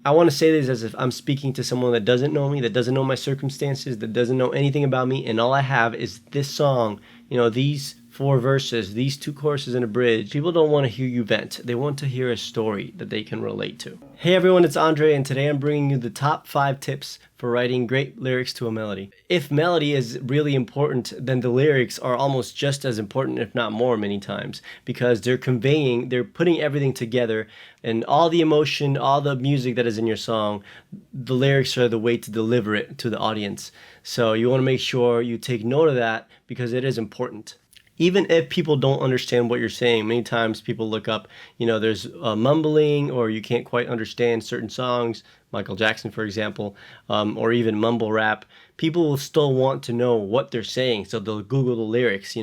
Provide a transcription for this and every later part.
I want to say this as if I'm speaking to someone that doesn't know me, that doesn't know my circumstances, that doesn't know anything about me, and all I have is this song, these four verses, these two choruses and a bridge. People don't want to hear you vent. They want to hear a story that they can relate to. Hey everyone, it's Andre, and today I'm bringing you the top 5 tips for writing great lyrics to a melody. If melody is really important, then the lyrics are almost just as important, if not more, many times, because they're putting everything together, and all the emotion, all the music that is in your song, the lyrics are the way to deliver it to the audience. So you want to make sure you take note of that because it is important. Even if people don't understand what you're saying, many times people look up, there's mumbling, or you can't quite understand certain songs, Michael Jackson, for example, or even mumble rap. People will still want to know what they're saying, so they'll Google the lyrics,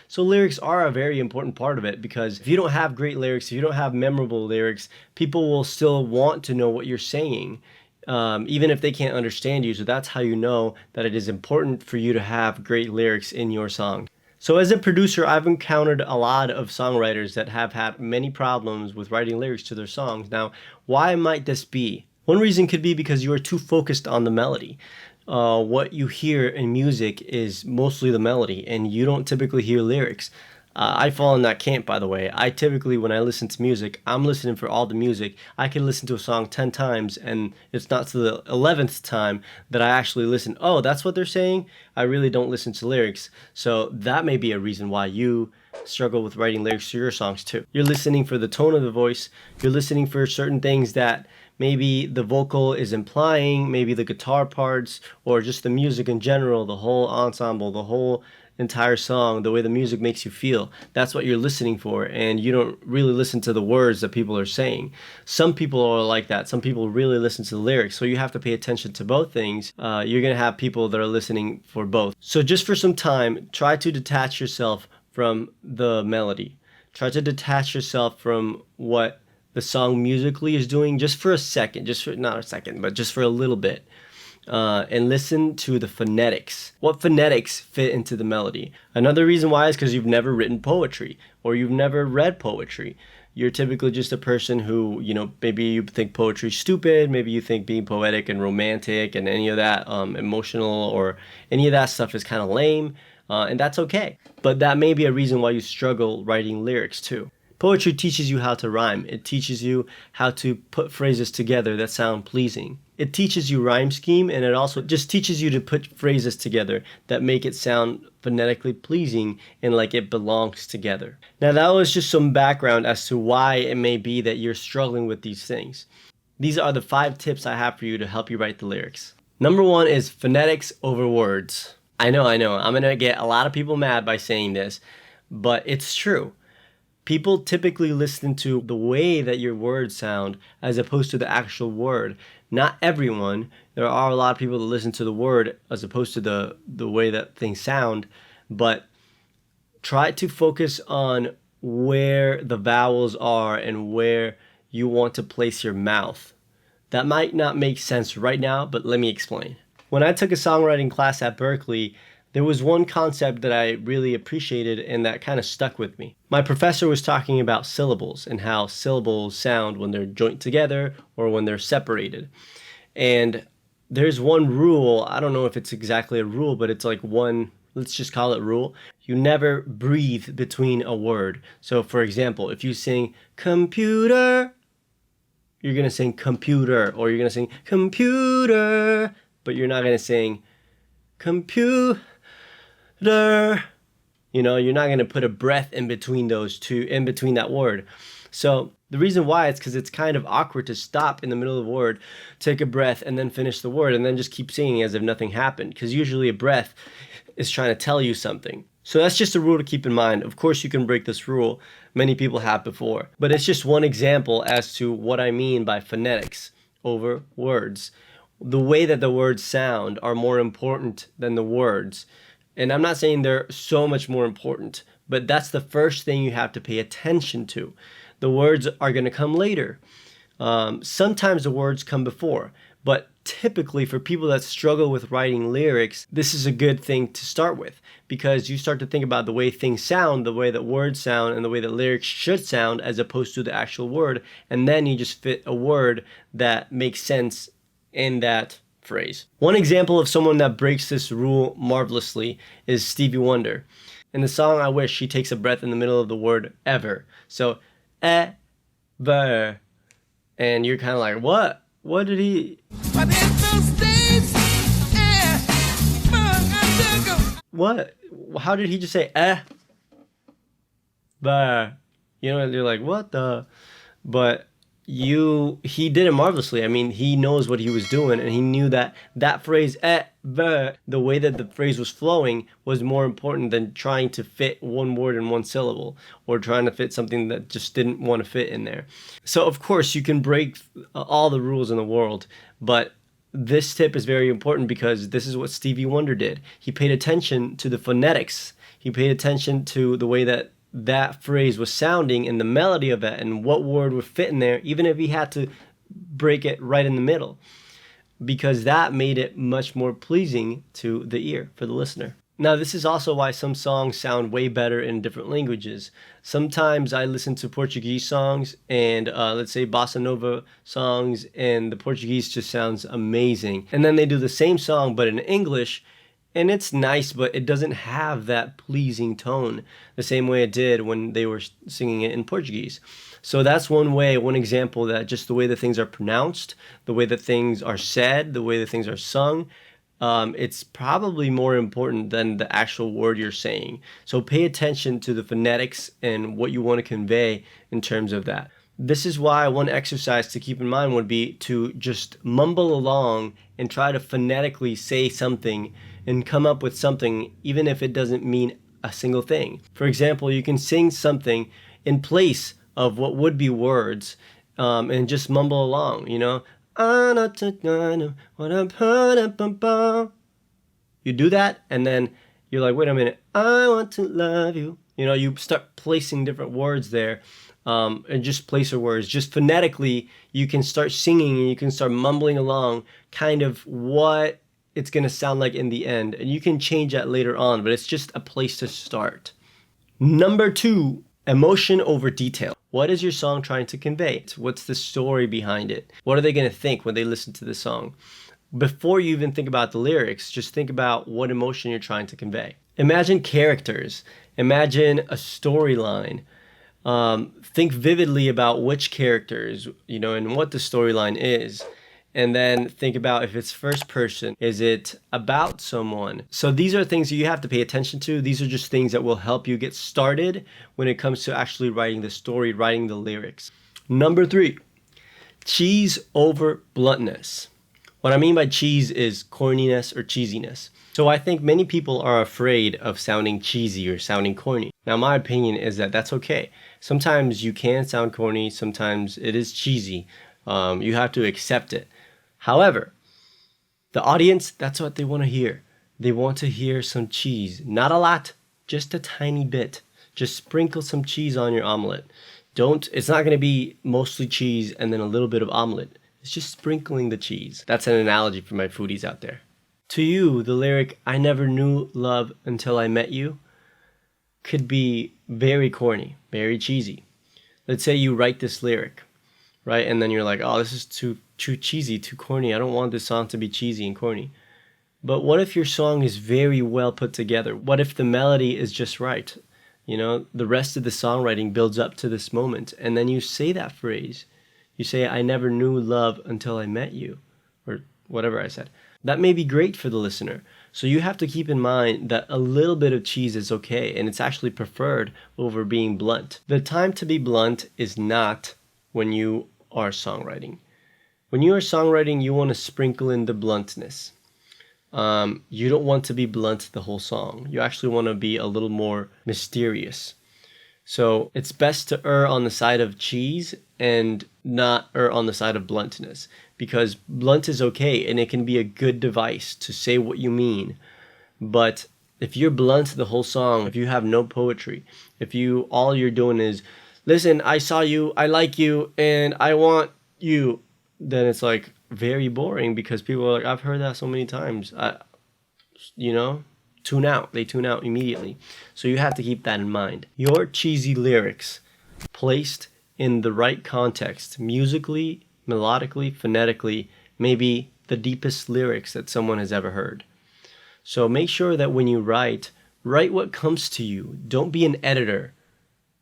So lyrics are a very important part of it, because if you don't have great lyrics, if you don't have memorable lyrics, people will still want to know what you're saying. Even if they can't understand you. So that's how you know that it is important for you to have great lyrics in your song. So as a producer, I've encountered a lot of songwriters that have had many problems with writing lyrics to their songs. Now, why might this be? One reason could be because you are too focused on the melody. What you hear in music is mostly the melody, and you don't typically hear lyrics. I fall in that camp, by the way. I typically, when I listen to music, I'm listening for all the music. I can listen to a song 10 times, and it's not to the 11th time that I actually listen. Oh, that's what they're saying? I really don't listen to lyrics. So that may be a reason why you struggle with writing lyrics to your songs too. You're listening for the tone of the voice. You're listening for certain things that maybe the vocal is implying, maybe the guitar parts, or just the music in general, the whole ensemble, the whole entire song, the way the music makes you feel. That's what you're listening for, and you don't really listen to the words that people are saying. Some people are like that. Some people really listen to the lyrics, so you have to pay attention to both things. You're gonna have people that are listening for both. So just for some time, try to detach yourself from the melody. Try to detach yourself from what the song musically is doing just for a second, not a second, but just for a little bit. And listen to the phonetics. What phonetics fit into the melody? Another reason why is because you've never written poetry, or you've never read poetry. You're typically just a person who, maybe you think poetry's stupid, maybe you think being poetic and romantic and any of that emotional or any of that stuff is kind of lame, and that's okay. But that may be a reason why you struggle writing lyrics too. Poetry teaches you how to rhyme. It teaches you how to put phrases together that sound pleasing. It teaches you rhyme scheme, and it also just teaches you to put phrases together that make it sound phonetically pleasing and like it belongs together. Now that was just some background as to why it may be that you're struggling with these things. These are the 5 tips I have for you to help you write the lyrics. Number 1 is phonetics over words. I know. I'm gonna get a lot of people mad by saying this, but it's true. People typically listen to the way that your words sound as opposed to the actual word. Not everyone. There are a lot of people that listen to the word as opposed to the way that things sound, but try to focus on where the vowels are and where you want to place your mouth. That might not make sense right now, but let me explain. When I took a songwriting class at Berkeley, there was one concept that I really appreciated and that kind of stuck with me. My professor was talking about syllables and how syllables sound when they're joined together or when they're separated. And there's one rule, I don't know if it's exactly a rule, but it's like one, let's just call it rule. You never breathe between a word. So for example, if you sing computer, you're going to sing computer, or you're going to sing computer, but you're not going to sing computer. You're not going to put a breath in between those two, in between that word. So the reason why is because it's kind of awkward to stop in the middle of the word, take a breath, and then finish the word, and then just keep singing as if nothing happened, because usually a breath is trying to tell you something. So that's just a rule to keep in mind. Of course, you can break this rule. Many people have before. But it's just one example as to what I mean by phonetics over words. The way that the words sound are more important than the words. And I'm not saying they're so much more important, but that's the first thing you have to pay attention to. The words are going to come later. Sometimes the words come before, but typically for people that struggle with writing lyrics, this is a good thing to start with, because you start to think about the way things sound, the way that words sound, and the way that lyrics should sound as opposed to the actual word, and then you just fit a word that makes sense in that phrase. One example of someone that breaks this rule marvelously is Stevie Wonder. In the song I Wish, she takes a breath in the middle of the word ever. So, ever. And you're kind of like, what? What did he... What? How did he just say but? You know, you're like, what the? But he did it marvelously. I mean, he knows what he was doing, and he knew that that phrase but, the way that the phrase was flowing was more important than trying to fit one word in one syllable, or trying to fit something that just didn't want to fit in there. So of course you can break all the rules in the world, but this tip is very important because this is what Stevie Wonder did. He paid attention to the phonetics. He paid attention to the way that that phrase was sounding and the melody of it and what word would fit in there, even if he had to break it right in the middle, because that made it much more pleasing to the ear for the listener. Now, this is also why some songs sound way better in different languages. Sometimes I listen to Portuguese songs and let's say bossa nova songs, and the Portuguese just sounds amazing. And then they do the same song but in English, and it's nice, but it doesn't have that pleasing tone the same way it did when they were singing it in Portuguese. So that's one way, one example, that just the way that things are pronounced, the way that things are said, the way that things are sung, it's probably more important than the actual word you're saying. So pay attention to the phonetics and what you want to convey in terms of that. This is why one exercise to keep in mind would be to just mumble along and try to phonetically say something and come up with something, even if it doesn't mean a single thing. For example, you can sing something in place of what would be words, and just mumble along, you know. You do that, and then you're like, wait a minute, I want to love you. You know, you start placing different words there, and just place your words. Just phonetically, you can start singing and you can start mumbling along kind of what it's going to sound like in the end. And you can change that later on, but it's just a place to start. Number 2, emotion over detail. What is your song trying to convey? What's the story behind it? What are they going to think when they listen to the song? Before you even think about the lyrics, just think about what emotion you're trying to convey. Imagine characters. Imagine a storyline. Think vividly about which characters, you know, and what the storyline is. And then think about if it's first person, is it about someone? So these are things that you have to pay attention to. These are just things that will help you get started when it comes to actually writing the story, writing the lyrics. Number 3, cheese over bluntness. What I mean by cheese is corniness or cheesiness. So I think many people are afraid of sounding cheesy or sounding corny. Now, my opinion is that that's okay. Sometimes you can sound corny, sometimes it is cheesy. You have to accept it. However, the audience, that's what they want to hear. They want to hear some cheese. Not a lot, just a tiny bit. Just sprinkle some cheese on your omelet. It's not going to be mostly cheese and then a little bit of omelet. It's just sprinkling the cheese. That's an analogy for my foodies out there. To you, the lyric, I never knew love until I met you, could be very corny, very cheesy. Let's say you write this lyric, right? And then you're like, oh, this is too cheesy, too corny. I don't want this song to be cheesy and corny. But what if your song is very well put together? What if the melody is just right? You know, the rest of the songwriting builds up to this moment. And then you say that phrase. You say, I never knew love until I met you, or whatever I said. That may be great for the listener. So you have to keep in mind that a little bit of cheese is okay, and it's actually preferred over being blunt. The time to be blunt is not when you are songwriting. When you are songwriting, you want to sprinkle in the bluntness. You don't want to be blunt the whole song. You actually want to be a little more mysterious. So it's best to err on the side of cheese and not err on the side of bluntness, because blunt is okay and it can be a good device to say what you mean. But if you're blunt the whole song, if you have no poetry, if all you're doing is, listen, I saw you, I like you, and I want you, then it's like very boring because people are like, I've heard that so many times. You know, tune out. They tune out immediately. So you have to keep that in mind. Your cheesy lyrics placed in the right context, musically, melodically, phonetically, may be the deepest lyrics that someone has ever heard. So make sure that when you write what comes to you. Don't be an editor.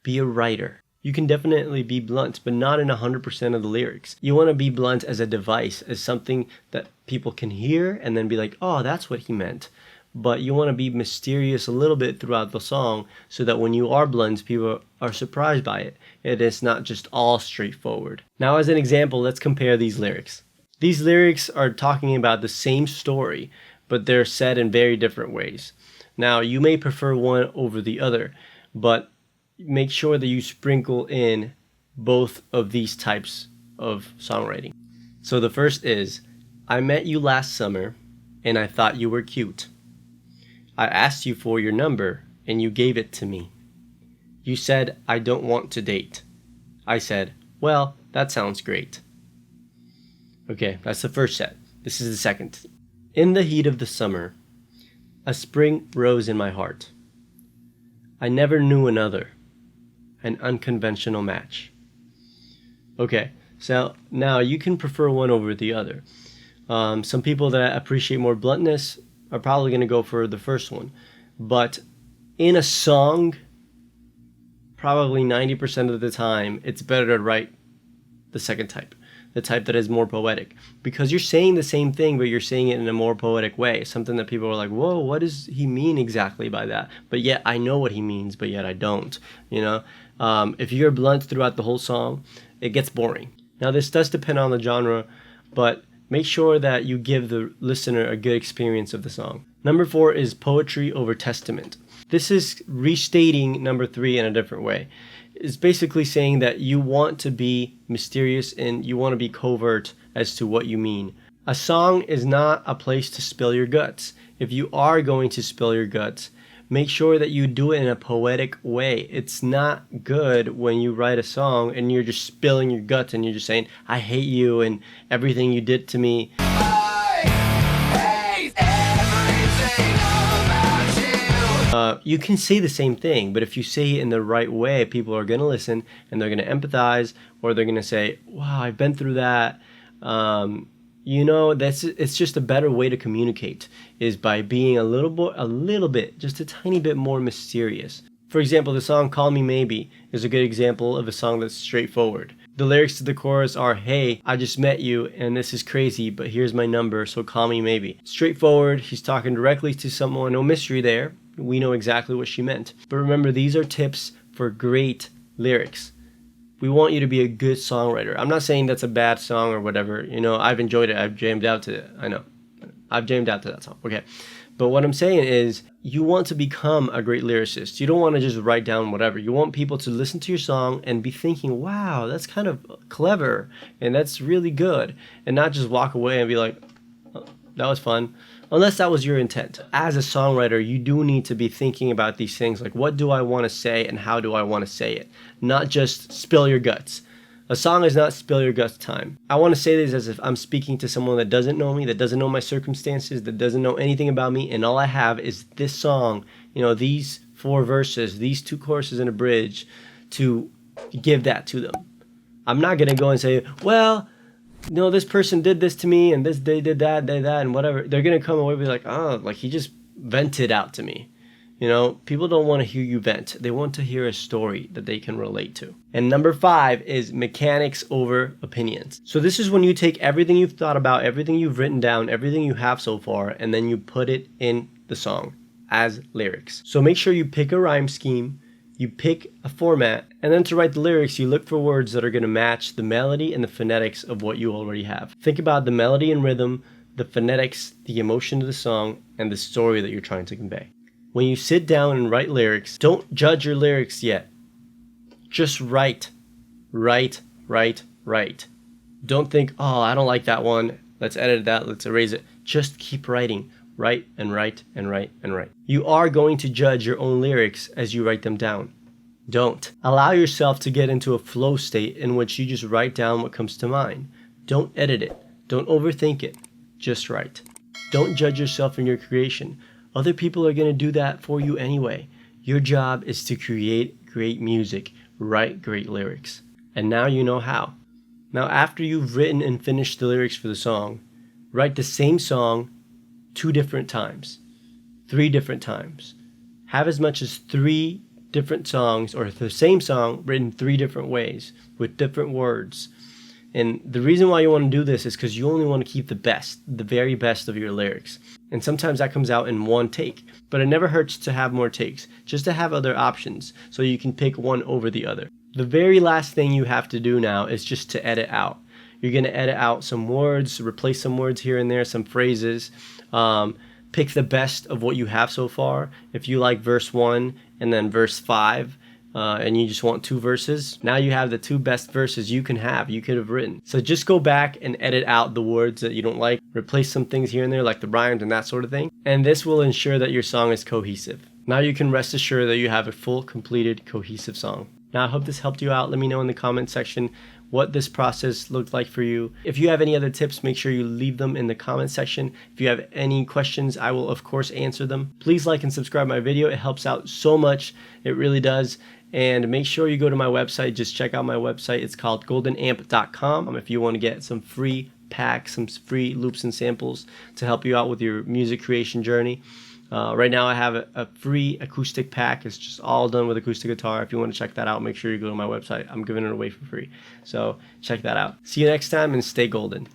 Be a writer. You can definitely be blunt, but not in 100% of the lyrics. You want to be blunt as a device, as something that people can hear and then be like, oh, that's what he meant. But you want to be mysterious a little bit throughout the song so that when you are blunt, people are surprised by it. It is not just all straightforward. Now, as an example, let's compare these lyrics. These lyrics are talking about the same story, but they're said in very different ways. Now, you may prefer one over the other, but make sure that you sprinkle in both of these types of songwriting. So the first is, I met you last summer and I thought you were cute. I asked you for your number and you gave it to me. You said, I don't want to date. I said, well, that sounds great. Okay, that's the first set. This is the second. In the heat of the summer, a spring rose in my heart. I never knew another. An unconventional match. Okay, so now you can prefer one over the other. Some people that appreciate more bluntness are probably going to go for the first one. But in a song, probably 90% of the time, it's better to write the second type. The type that is more poetic. Because you're saying the same thing, but you're saying it in a more poetic way. Something that people are like, whoa, what does he mean exactly by that? But yet I know what he means, but yet I don't. You know, if you're blunt throughout the whole song, it gets boring. Now, this does depend on the genre, but make sure that you give the listener a good experience of the song. Number 4 is poetry over testament. This is restating number 3 in a different way. It's basically saying that you want to be mysterious and you want to be covert as to what you mean. A song is not a place to spill your guts. If you are going to spill your guts, make sure that you do it in a poetic way. It's not good when you write a song and you're just spilling your guts and you're just saying, I hate you and everything you did to me. You can say the same thing, but if you say it in the right way, people are going to listen and they're going to empathize, or they're going to say, wow, I've been through that. You know, it's just a better way to communicate is by being a little bit, just a tiny bit more mysterious. For example, the song Call Me Maybe is a good example of a song that's straightforward. The lyrics to the chorus are, hey, I just met you and this is crazy, but here's my number, so call me maybe. Straightforward, he's talking directly to someone, no mystery there. We know exactly what she meant. But remember, these are tips for great lyrics. We want you to be a good songwriter. I'm not saying that's a bad song or whatever. You know, I've enjoyed it. I've jammed out to it. I know. I've jammed out to that song. Okay. But what I'm saying is you want to become a great lyricist. You don't want to just write down whatever. You want people to listen to your song and be thinking, wow, that's kind of clever and that's really good. And not just walk away and be like, oh, that was fun. Unless that was your intent. As a songwriter, you do need to be thinking about these things like, what do I want to say and how do I want to say it? Not just spill your guts. A song is not spill your guts time. I want to say this as if I'm speaking to someone that doesn't know me, that doesn't know my circumstances, that doesn't know anything about me, and all I have is this song, you know, these 4 verses, these 2 choruses and a bridge to give that to them. I'm not going to go and say, well, you know, this person did this to me and they did that, and whatever. They're going to come away and be like, oh, like he just vented out to me. You know, people don't want to hear you vent. They want to hear a story that they can relate to. And number 5 is mechanics over opinions. So this is when you take everything you've thought about, everything you've written down, everything you have so far, and then you put it in the song as lyrics. So make sure you pick a rhyme scheme, you pick a format, and then to write the lyrics, you look for words that are going to match the melody and the phonetics of what you already have. Think about the melody and rhythm, the phonetics, the emotion of the song, and the story that you're trying to convey. When you sit down and write lyrics, don't judge your lyrics yet. Just write. Write. Don't think, oh, I don't like that one. Let's edit that. Let's erase it. Just keep writing. Write. You are going to judge your own lyrics as you write them down. Don't. Allow yourself to get into a flow state in which you just write down what comes to mind. Don't edit it. Don't overthink it. Just write. Don't judge yourself in your creation. Other people are going to do that for you anyway. Your job is to create great music, write great lyrics. And now you know how. Now, after you've written and finished the lyrics for the song, write the same song 2 different times, 3 different times. Have as much as 3 different songs, or the same song written 3 different ways with different words. And the reason why you want to do this is because you only want to keep the best, the very best of your lyrics. And sometimes that comes out in one take, but it never hurts to have more takes, just to have other options so you can pick one over the other. The very last thing you have to do now is just to edit out. You're going to edit out some words, replace some words here and there, some phrases. Pick the best of what you have so far. If you like verse 1 and then verse 5, and you just want 2 verses, now you have the 2 best verses you could have written. So just go back and edit out the words that you don't like, replace some things here and there like the rhymes and that sort of thing, and this will ensure that your song is cohesive. Now you can rest assured that you have a full, completed, cohesive song. Now I hope this helped you out. Let me know in the comment section what this process looked like for you. If you have any other tips, make sure you leave them in the comment section. If you have any questions, I will of course answer them. Please like and subscribe my video. It helps out so much. It really does. And make sure you go to my website. Just check out my website. It's called goldenamp.com. If you want to get some free packs, some free loops and samples to help you out with your music creation journey. Right now I have a free acoustic pack. It's just all done with acoustic guitar. If you want to check that out, make sure you go to my website. I'm giving it away for free. So check that out. See you next time and stay golden.